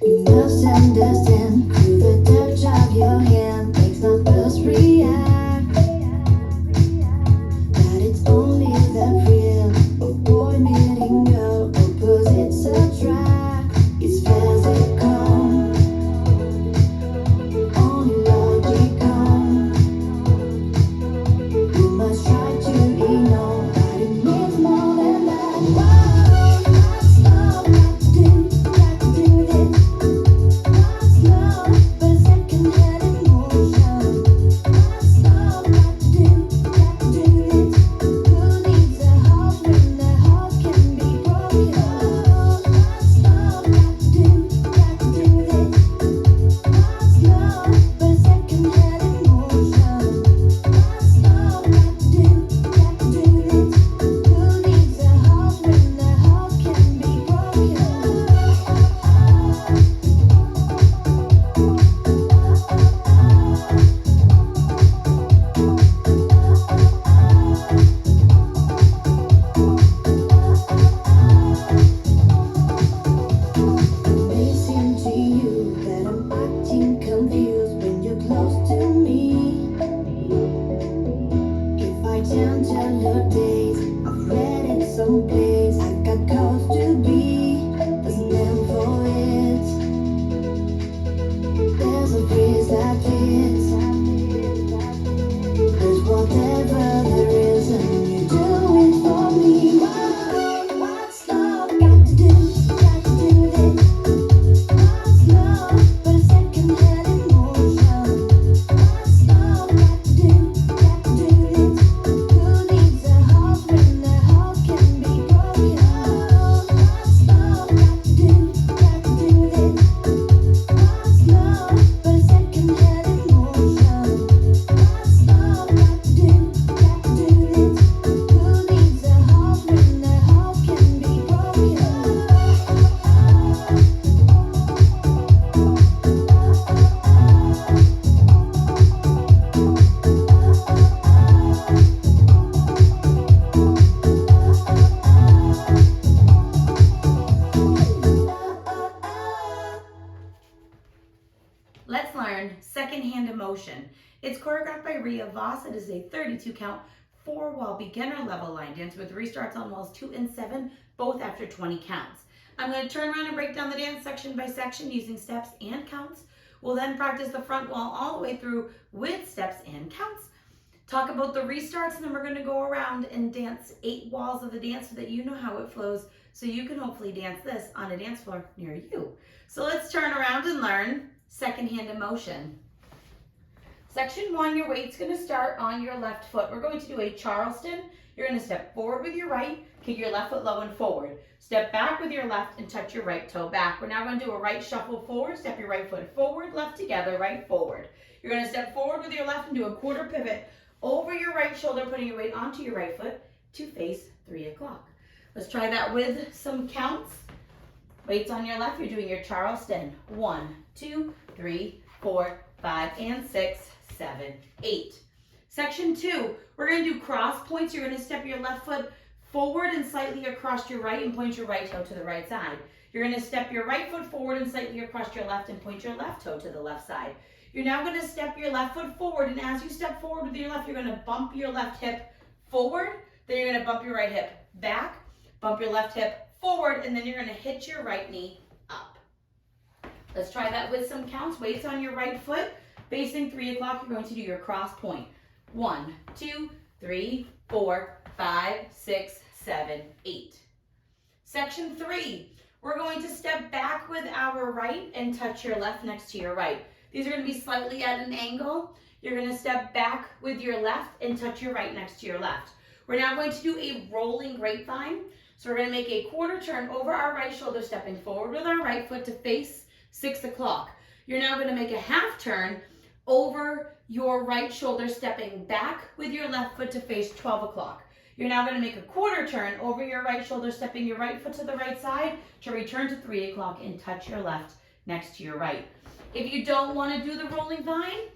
You must understand, through the touch of your hand makes my pulse react. That it's only the thrill of boy meeting girl, opposites attract. It's physical, only logical. You must try to ignore, but it means more than that. Whoa, what's love got to do? Got to do this. What's love but a second-hand emotion? What's love got to do? Got to do this. Who needs a heart when the heart can be broken? What's love got to do? Got to do this. What's love but a second-hand emotion? What's love got to do? Got to do this. Who needs a heart when the heart can be broken? It may seem to you that I'm acting confused when you're close to me. If I tend to look dazed, I've read it someplace. I got cause to be, there's a name for it. There's a phrase that fits. There's whatever there is, and you do it for me. Whoa, what's love got to do? Got to do this. What's love but a second-hand emotion? What's love got to do? Got to do this. Who needs a heart when the heart can be broken? What's love got to do? Got to do this. What's love but a second-hand emotion? What's love got to do? Got to do this. Who needs a heart when the heart can be broken? Let's learn second-hand emotion. It's choreographed by Ria Vos. It is a 32 count, 4-wall beginner level line dance with restarts on walls 2 and 7, both after 20 counts. I'm going to turn around and break down the dance section by section using steps and counts. We'll then practice the front wall all the way through with steps and counts. Talk about the restarts, and then we're going to go around and dance 8 walls of the dance so that you know how it flows, so you can hopefully dance this on a dance floor near you. So let's turn around and learn second-hand emotion. Section 1, your weight's going to start on your left foot. We're going to do a Charleston. You're going to step forward with your right, kick your left foot low and forward. Step back with your left and touch your right toe back. We're now going to do a right shuffle forward. Step your right foot forward, left together, right forward. You're going to step forward with your left and do a quarter pivot over your right shoulder, putting your weight onto your right foot to face 3 o'clock. Let's try that with some counts. Weights on your left, you're doing your Charleston. 1, 2, 3, 4, 5, and 6, 7, 8. Section 2, we're going to do cross points. You're going to step your left foot forward and slightly across your right and point your right toe to the right side. You're going to step your right foot forward and slightly across your left and point your left toe to the left side. You're now going to step your left foot forward, and as you step forward with your left, you're going to bump your left hip forward, then you're going to bump your right hip back, bump your left hip forward, and then you're going to hit your right knee up. Let's try that with some counts. Weights on your right foot. Facing 3 o'clock, you're going to do your cross point. 1, 2, 3, 4, 5, 6, 7, 8. Section 3, we're going to step back with our right and touch your left next to your right. These are going to be slightly at an angle. You're going to step back with your left and touch your right next to your left. We're now going to do a rolling grapevine. So we're going to make a quarter turn over our right shoulder, stepping forward with our right foot to face 6 o'clock. You're now going to make a half turn over your right shoulder, stepping back with your left foot to face 12 o'clock. You're now going to make a quarter turn over your right shoulder, stepping your right foot to the right side to return to 3 o'clock and touch your left next to your right. If you don't want to do the rolling vine,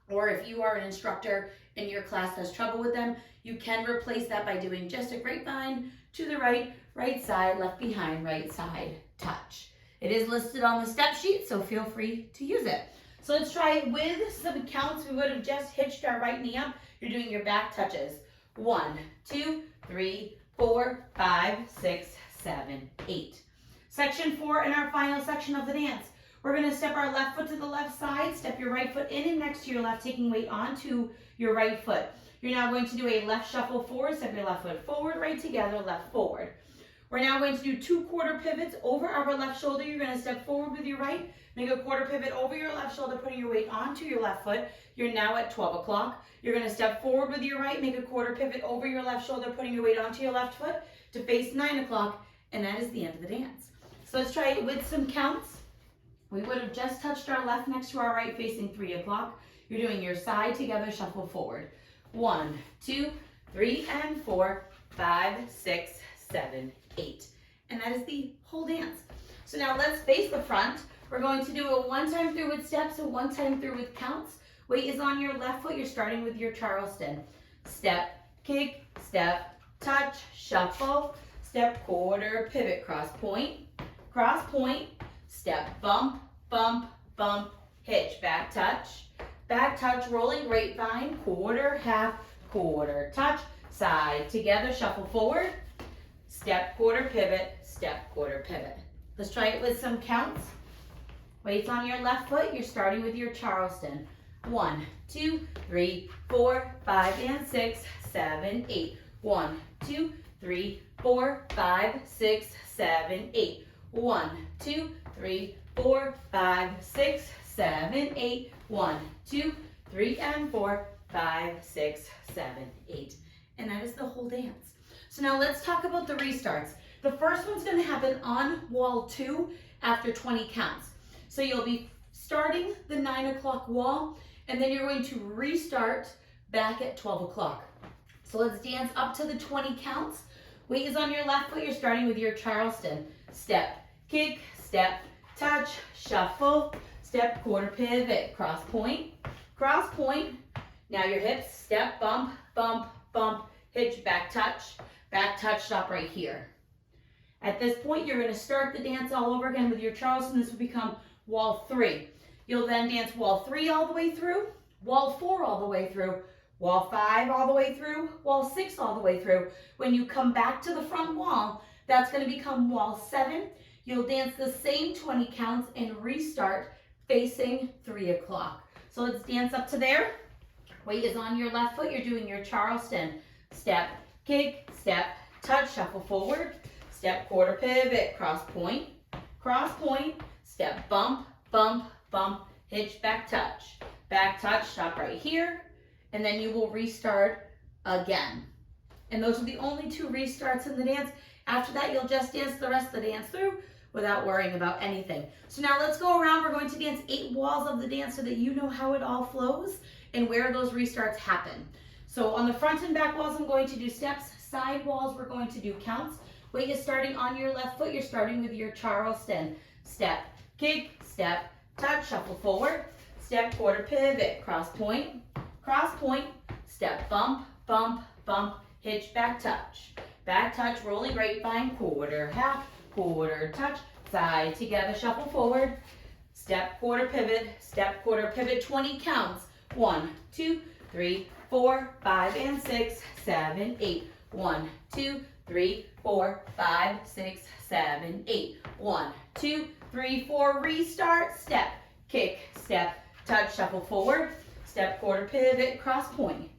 or if you are an instructor and your class has trouble with them, you can replace that by doing just a grapevine to the right, right side, left behind, right side, touch. It is listed on the step sheet, so feel free to use it. So let's try it with some counts. We would have just hitched our right knee up. You're doing your back touches. 1, 2, 3, 4, 5, 6, 7, 8. Section 4 in our final section of the dance. We're going to step our left foot to the left side, step your right foot in and next to your left, taking weight onto your right foot. You're now going to do a left shuffle forward, step your left foot forward, right together, left forward. We're now going to do 2 quarter pivots over our left shoulder. You're going to step forward with your right, make a quarter pivot over your left shoulder, putting your weight onto your left foot. You're now at 12 o'clock. You're going to step forward with your right, make a quarter pivot over your left shoulder, putting your weight onto your left foot to face 9 o'clock, and that is the end of the dance. So let's try it with some counts. We would have just touched our left next to our right facing 3 o'clock. You're doing your side together shuffle forward. 1, 2, 3, and 4, 5, 6, 7, 8. And that is the whole dance. So now let's face the front. We're going to do a 1 time through with steps, a 1 time through with counts. Weight is on your left foot. You're starting with your Charleston. Step, kick, step, touch, shuffle, step, quarter, pivot, cross point, step, bump, bump, bump, hitch, back touch, rolling grapevine, quarter, half, quarter, touch, side, together, shuffle forward, step, quarter, pivot, step, quarter, pivot. Let's try it with some counts. Weights on your left foot, you're starting with your Charleston. 1, 2, 3, 4, 5, and 6, 7, 8. 1, 2, 3, 4, 5, 6, 7, 8. 1, 2, 3, 4, 5, 6, 7, 8. 1, 2, 3, and 4, 5, 6, 7, 8. And that is the whole dance. So now let's talk about the restarts. The first one's going to happen on wall 2 after 20 counts. So you'll be starting the 9 o'clock wall, and then you're going to restart back at 12 o'clock. So let's dance up to the 20 counts. Weight is on your left foot. You're starting with your Charleston. Step, kick, step, touch, shuffle, step, quarter pivot, cross point. Now your hips, step, bump, bump, bump, hitch, back touch, stop right here. At this point, you're going to start the dance all over again with your Charleston. This will become wall 3. You'll then dance wall 3 all the way through, wall 4 all the way through, wall 5 all the way through, wall 6 all the way through. When you come back to the front wall, that's going to become wall 7. You'll dance the same 20 counts and restart facing 3 o'clock. So let's dance up to there. Weight is on your left foot. You're doing your Charleston. Step, kick, step, touch, shuffle forward. Step, quarter pivot, cross point, step, bump, bump, bump, hitch, back touch, stop right here, and then you will restart again. And those are the only 2 restarts in the dance. After that, you'll just dance the rest of the dance through without worrying about anything. So now let's go around. We're going to dance 8 walls of the dance so that you know how it all flows and where those restarts happen. So on the front and back walls, I'm going to do steps. Side walls, we're going to do counts. Weight is starting on your left foot. You're starting with your Charleston. Step, kick, step, touch, shuffle forward. Step, quarter pivot, cross point, step, bump, bump, bump, hitch, back touch, rolling grapevine, quarter, half, quarter, touch, side, together, shuffle forward. Step, quarter pivot, 20 counts. 1, 2, 3, 4, 5, and 6, 7, 8. 1, 2, 3, 4, 5, 6, 7, 8. 1, 2, 3, 4, restart, step, kick, step, touch, shuffle forward, step, quarter pivot, cross point,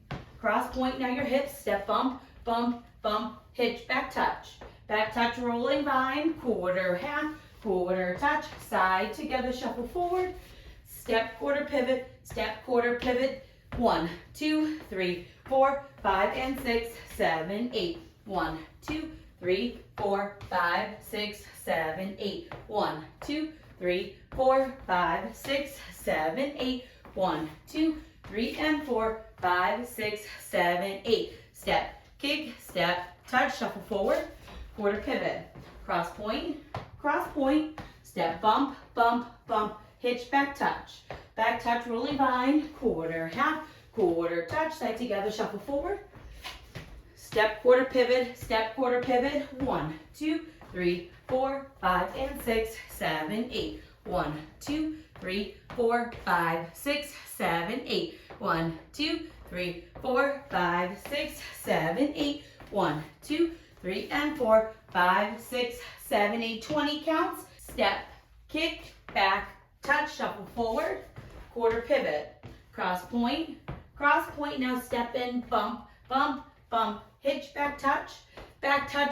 now your hips, step, bump, bump, bump, hitch, back touch, rolling vine, quarter, half, quarter, touch, side, together, shuffle forward, step, quarter pivot, 1, 2, 3, 4, 5, and 6, 7, 8. 1, 2, 3, 4, 5, 6, 7, 8. 1, 2, 3, 4, 5, 6, 7, 8. 1, 2, 3, and 4, 5, 6, 7, 8. Step, kick, step, touch, shuffle forward, quarter pivot, cross point, step, bump, bump, bump, hitch, back touch, rolling vine, quarter, half, quarter touch, side together, shuffle forward. Step, quarter pivot, step, quarter pivot. 1, 2, 3, 4, 5, and 6, 7, 8. 1, 2, 3, 4, 5, 6, 7, 8. 1, 2, 3, 4, 5, 6, 7, 8. 1, 2, 3, and 4, 5, 6, 7, 8. 20 counts. Step, kick, back, touch, shuffle forward, quarter pivot, cross point, now step in, bump, bump, bump, hitch, back touch,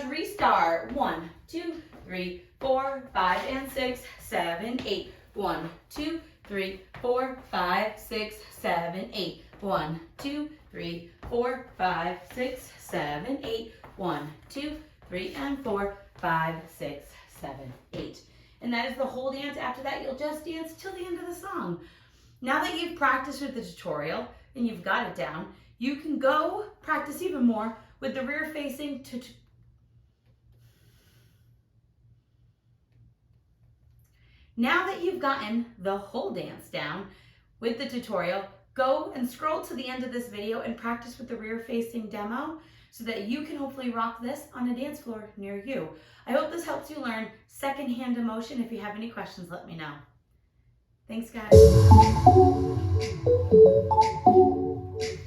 restart. 1, 2, 3, 4, 5, and 6, 7, 8. 1, 2, 3, 4, 5, 6, 7, 8. 1, 2, 3, 4, 5, 6, 7, 8. 1, 2, 3, and 4, 5, 6, 7, 8. And that is the whole dance. After that, you'll just dance till the end of the song. Now that you've practiced with the tutorial and you've got it down, you can go practice even more with the rear facing Now that you've gotten the whole dance down with the tutorial, go and scroll to the end of this video and practice with the rear facing demo so that you can hopefully rock this on a dance floor near you. I hope this helps you learn second hand emotion. If you have any questions, let me know. Thanks, guys.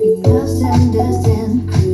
You must understand.